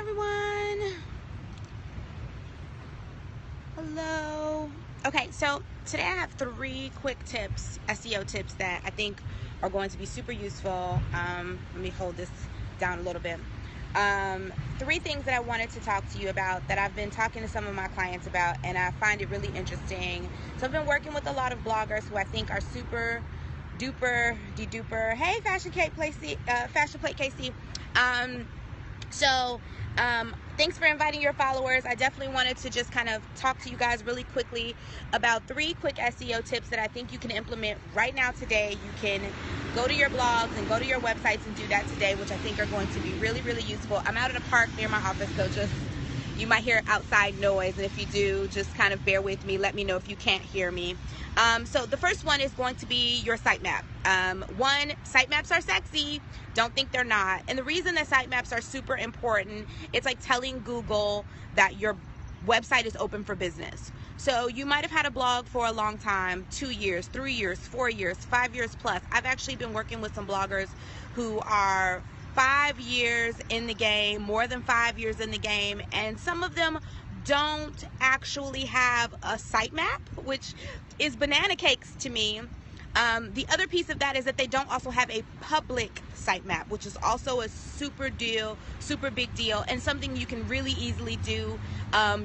everyone. Hello. Okay, so today I have 3 quick tips, SEO tips that I think are going to be super useful. Let me hold this down a little bit. 3 things that I wanted to talk to you about that I've been talking to some of my clients about, and I find it really interesting. So I've been working with a lot of bloggers who I think are super duper de-duper. Hey, Fashion Plate Casey. Thanks for inviting your followers. I definitely wanted to just kind of talk to you guys really quickly about 3 quick SEO tips that I think you can implement right now today. You can go to your blogs and go to your websites and do that today, which I think are going to be really, really useful. I'm out at a park near my office, so you might hear outside noise, and if you do, just kind of bear with me. Let me know if you can't hear me. So the first one is going to be your sitemap. One, sitemaps are sexy. Don't think they're not. And the reason that sitemaps are super important, it's like telling Google that your website is open for business. So you might have had a blog for a long time, 2 years, 3 years, 4 years, 5 years plus. I've actually been working with some bloggers who are 5 years in the game, more than 5 years in the game, and some of them don't actually have a sitemap, which is banana cakes to me. The other piece of that is that they don't also have a public sitemap, which is also a super big deal, and something you can really easily do.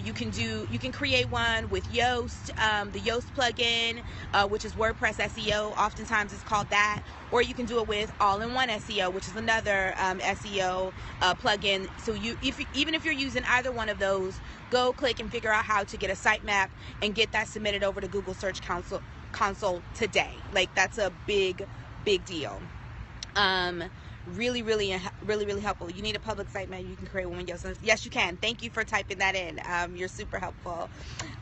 You can create one with Yoast, the Yoast plugin, which is WordPress SEO. Oftentimes it's called that, or you can do it with All-in-One SEO, which is another SEO plugin. So even if you're using either one of those, go click and figure out how to get a sitemap and get that submitted over to Google Search Console today. Like, that's a big deal. Really helpful. You need a public sitemap, you can create one yourself. Yes, you can. Thank you for typing that in. You're super helpful.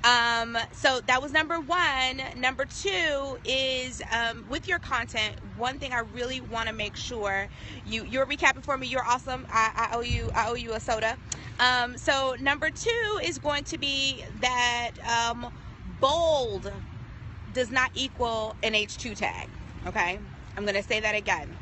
So that was number 1. Number 2 is with your content. One thing I really want to make sure you're recapping for me. You're awesome. I owe you a soda. So number 2 is going to be that bold does not equal an H2 tag. Okay, I'm going to say that again.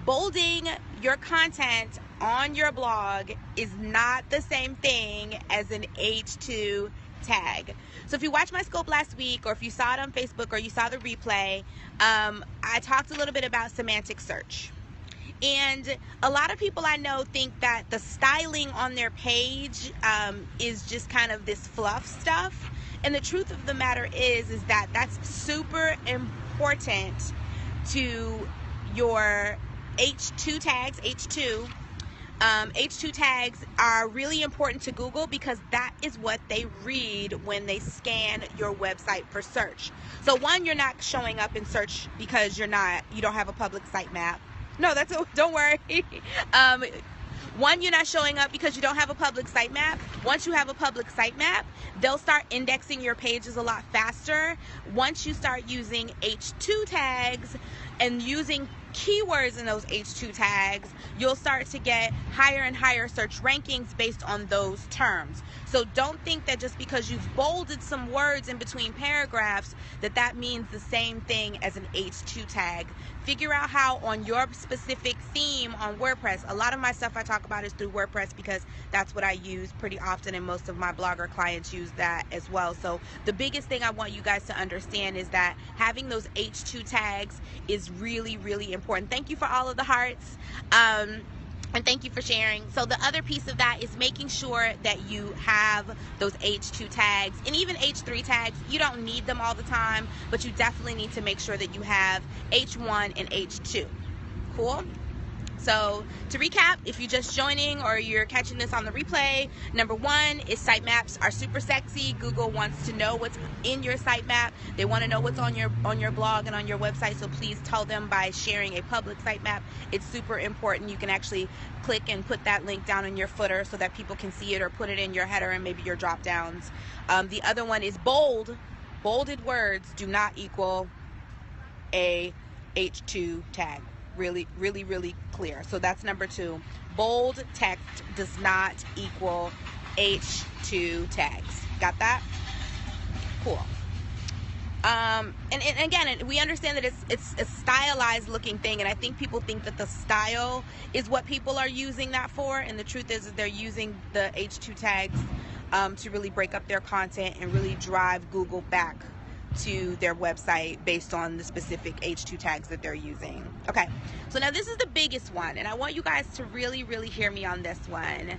Bolding your content on your blog is not the same thing as an H2 tag. So if you watched my scope last week, or if you saw it on Facebook, or you saw the replay, I talked a little bit about semantic search. And a lot of people I know think that the styling on their page is just kind of this fluff stuff. And the truth of the matter is that that's super important to your H2 tags. H2 tags are really important to Google because that is what they read when they scan your website for search. So one, you're not showing up in search because you don't have a public sitemap. No, don't worry. One, you're not showing up because you don't have a public sitemap. Once you have a public sitemap, they'll start indexing your pages a lot faster. Once you start using H2 tags and using keywords in those H2 tags, you'll start to get higher and higher search rankings based on those terms. So don't think that just because you've bolded some words in between paragraphs that means the same thing as an H2 tag. Figure out how on your specific theme on WordPress. A lot of my stuff I talk about is through WordPress because that's what I use pretty often, and most of my blogger clients use that as well. So the biggest thing I want you guys to understand is that having those H2 tags is really important. Thank you for all of the hearts. And thank you for sharing. So the other piece of that is making sure that you have those H2 tags, and even H3 tags. You don't need them all the time, but you definitely need to make sure that you have H1 and H2. Cool? So to recap, if you're just joining or you're catching this on the replay, number 1 is sitemaps are super sexy. Google wants to know what's in your sitemap. They want to know what's on your blog and on your website. So please tell them by sharing a public sitemap. It's super important. You can actually click and put that link down in your footer so that people can see it, or put it in your header and maybe your drop downs. The other one is bold. Bolded words do not equal a H2 tag. Really clear. So that's number 2. Bold text does not equal H2 tags. Got that? Cool. And again, we understand that it's a stylized looking thing, and I think people think that the style is what people are using that for, and the truth is that they're using the H2 tags to really break up their content and really drive Google back to their website based on the specific H2 tags that they're using. Okay, so now this is the biggest one, and I want you guys to really, really hear me on this one.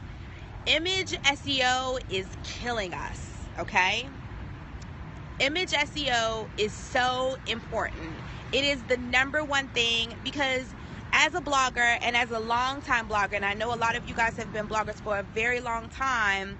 Image SEO is killing us, okay? Image SEO is so important. It is the #1 thing, because as a blogger and as a long-time blogger, and I know a lot of you guys have been bloggers for a very long time,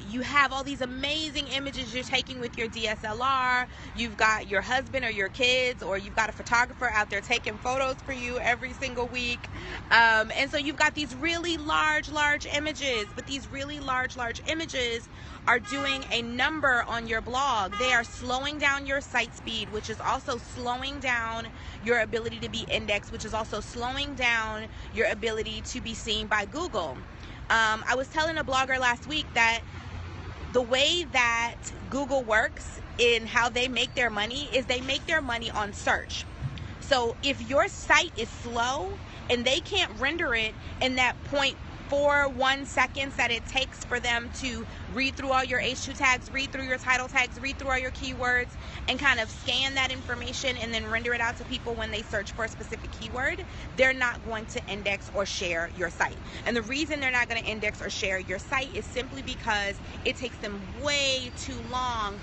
you have all these amazing images you're taking with your DSLR. You've got your husband or your kids, or you've got a photographer out there taking photos for you every single week. And so you've got these really large images, but these really large images are doing a number on your blog. They are slowing down your site speed, which is also slowing down your ability to be indexed, which is also slowing down your ability to be seen by Google. I was telling a blogger last week that the way that Google works in how they make their money is they make their money on search. So if your site is slow and they can't render it in that 0.41 seconds that it takes for them to read through all your H2 tags, read through your title tags, read through all your keywords, and kind of scan that information and then render it out to people when they search for a specific keyword, they're not going to index or share your site. And the reason they're not going to index or share your site is simply because it takes them way too long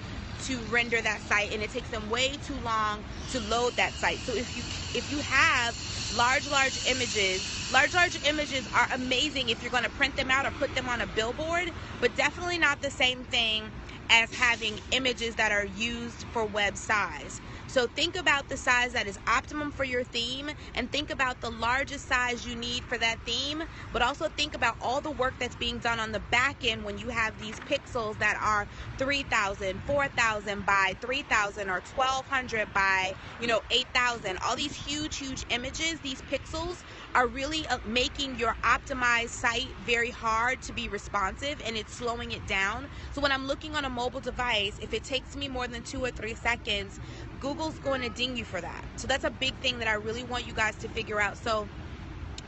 to render that site, and it takes them way too long to load that site. So if you have large images are amazing if you're going to print them out or put them on a billboard, but definitely not the same thing as having images that are used for web size. So think about the size that is optimum for your theme, and think about the largest size you need for that theme, but also think about all the work that's being done on the back end when you have these pixels that are 3,000, 4,000 by 3,000, or 1,200 by 8,000. All these huge images, these pixels are really making your optimized site very hard to be responsive, and it's slowing it down. So when I'm looking on a mobile device, if it takes me more than 2 or 3 seconds, Google's going to ding you for that. So that's a big thing that I really want you guys to figure out. So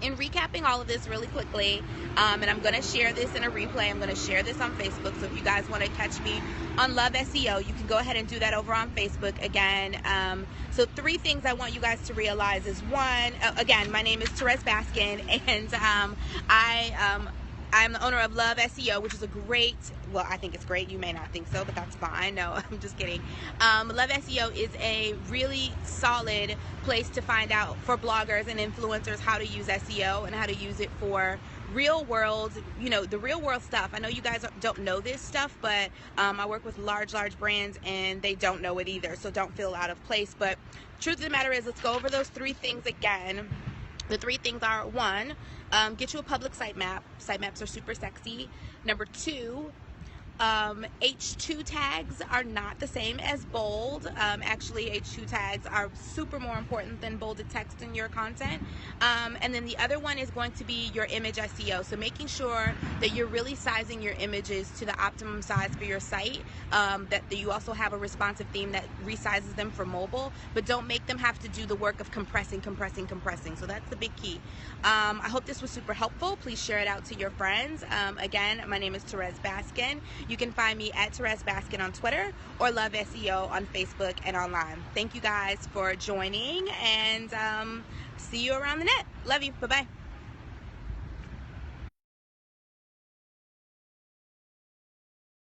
in recapping all of this really quickly, and I'm going to share this in a replay, I'm going to share this on Facebook, so if you guys want to catch me on Love SEO, you can go ahead and do that over on Facebook again. So 3 things I want you guys to realize is, 1, again, my name is Therese Baskin, and I'm the owner of Love SEO, which is a great, well, I think it's great. You may not think so, but that's fine. No, I'm just kidding. Love SEO is a really solid place to find out for bloggers and influencers how to use SEO and how to use it for real world, the real world stuff. I know you guys don't know this stuff, but I work with large brands and they don't know it either, so don't feel out of place. But truth of the matter is, let's go over those 3 things again. The 3 things are: 1, get you a public sitemap. Sitemaps are super sexy. Number 2, H2 tags are not the same as bold. Actually, H2 tags are super more important than bolded text in your content. And then the other one is going to be your image SEO. So making sure that you're really sizing your images to the optimum size for your site, that you also have a responsive theme that resizes them for mobile, but don't make them have to do the work of compressing. So that's the big key. I hope this was super helpful. Please share it out to your friends. Again, my name is Therese Baskin. You can find me at Therese Baskin on Twitter, or Love SEO on Facebook and online. Thank you guys for joining, and see you around the net. Love you. Bye-bye.